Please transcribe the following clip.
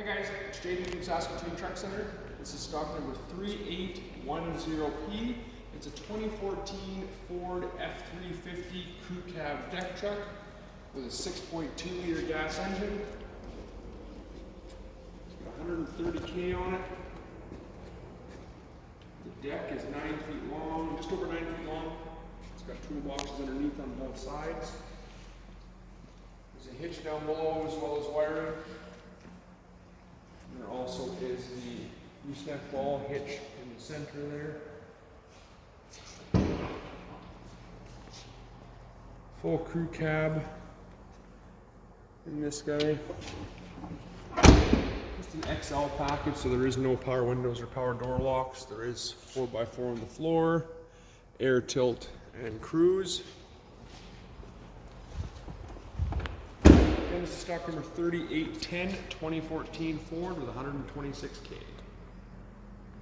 Hi guys, it's Jaden from Saskatoon Truck Center. This is stock number 3810P. It's a 2014 Ford F350 crew cab deck truck with a 6.2 liter gas engine. It's got 130K on it. The deck is 9 feet long, just over 9 feet long. It's got toolboxes underneath on both sides. There's a hitch down below as well as wiring. There also is the gooseneck ball hitch in the center there. Full crew cab in this guy. Just an XL package, so there is no power windows or power door locks. There is 4x4 on the floor, air tilt and cruise. This is stock number 3810, 2014 Ford with 126K.